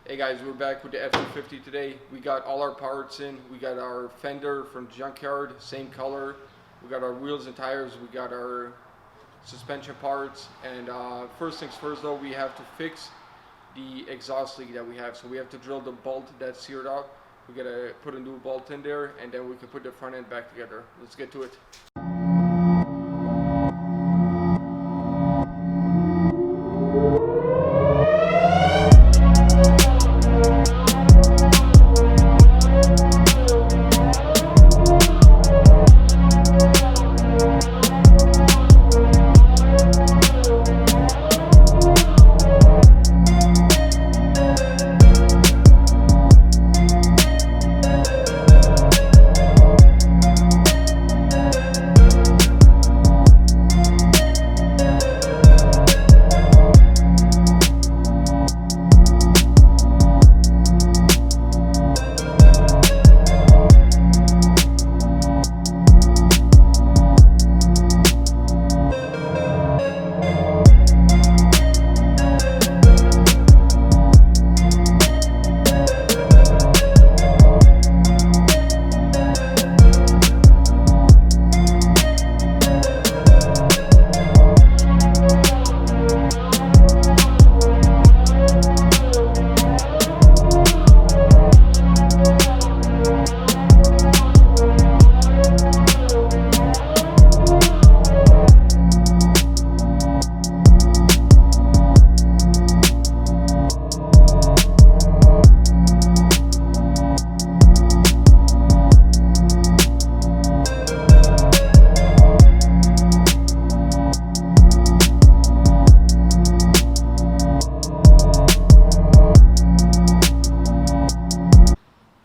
Hey guys, we're back with the F250 today. We got all our parts in. We got our fender from the junkyard, same color. We got our wheels and tires. We got our suspension parts. And first things first though, we have to fix the exhaust leak that we have. So we have to drill the bolt that's seared up. We gotta put a new bolt in there and then we can put the front end back together. Let's get to it.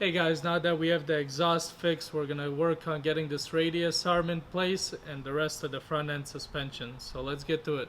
Hey guys, now that we have the exhaust fixed, we're gonna work on getting this radius arm in place and the rest of the front end suspension. So let's get to it.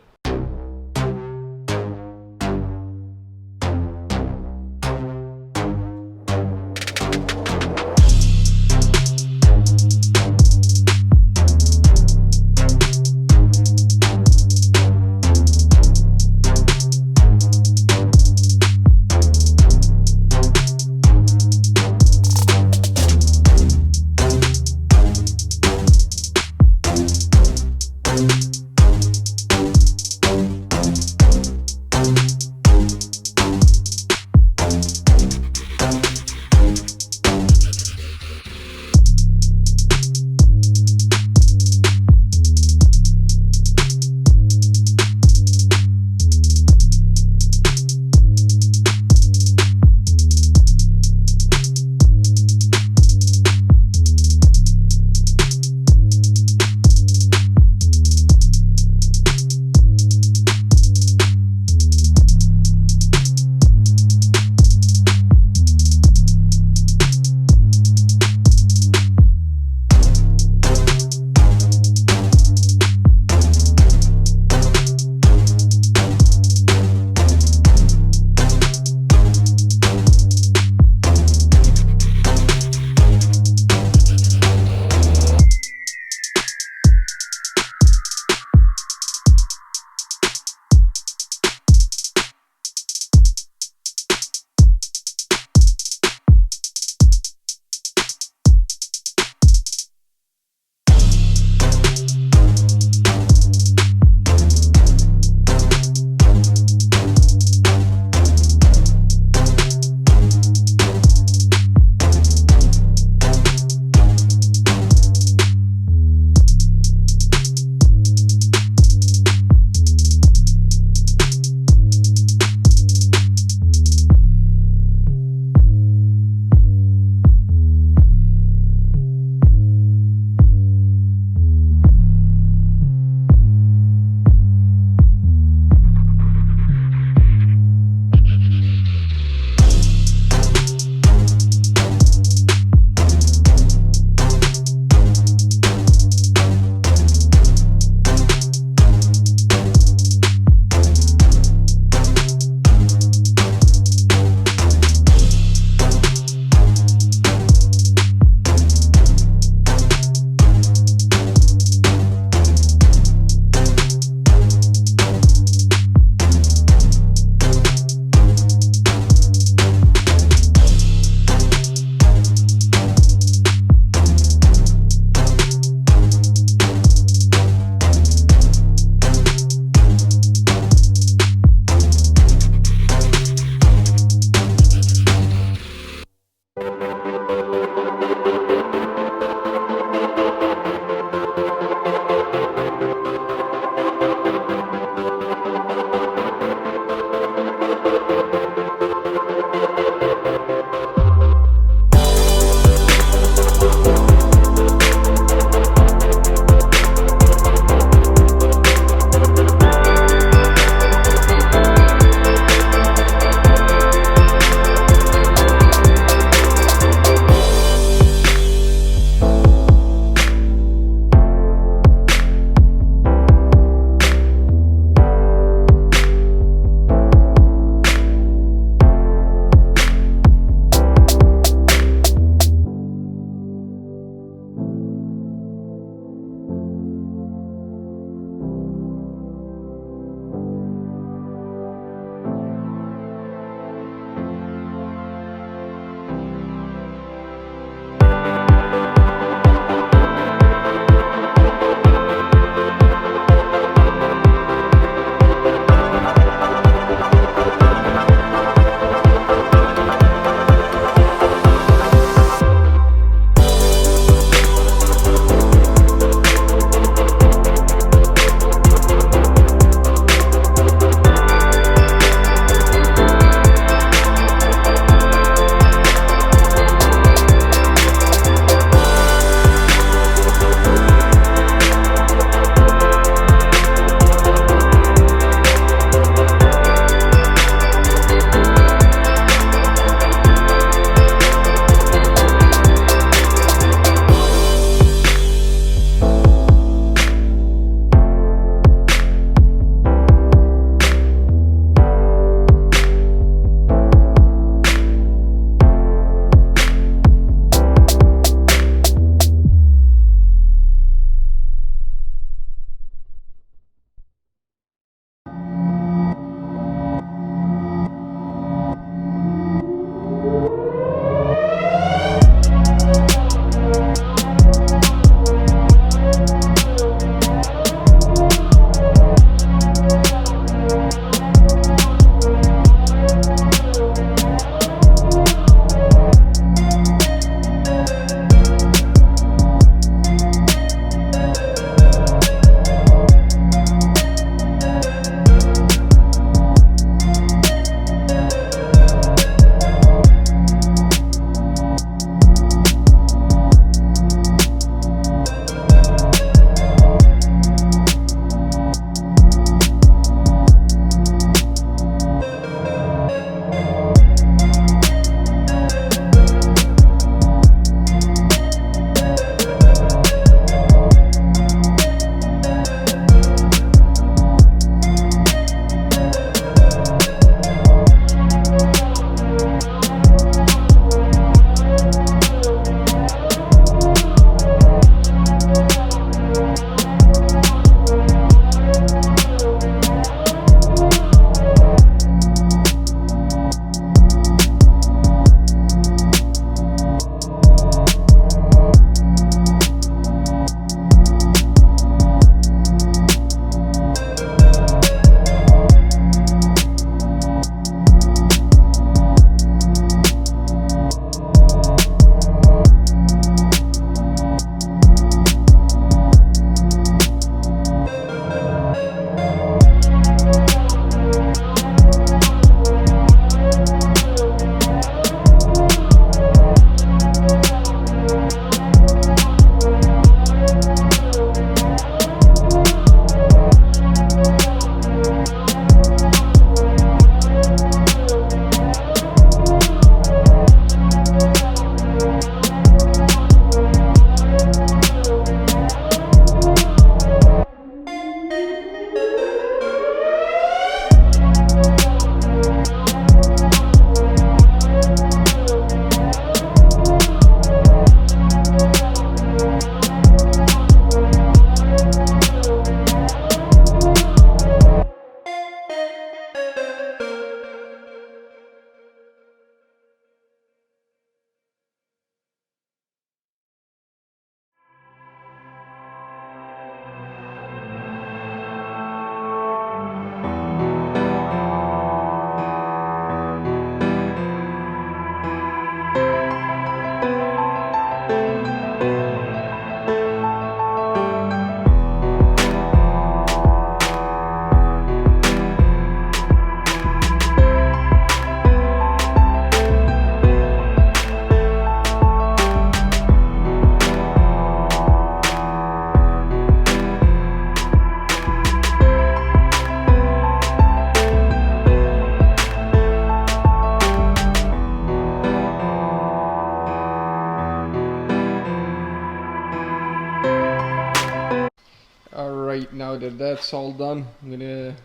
that that's all done, I'm gonna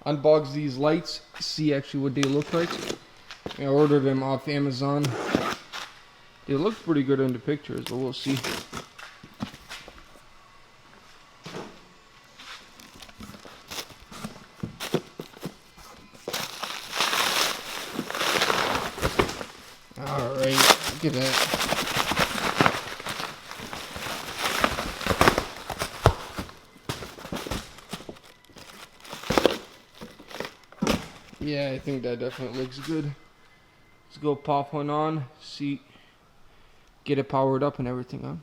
unbox these lights, see actually what they look like. I ordered them off Amazon. They look pretty good in the pictures, but we'll see. Alright, look at that. Yeah, I think that definitely looks good. Let's go pop one on, see, get it powered up and everything on.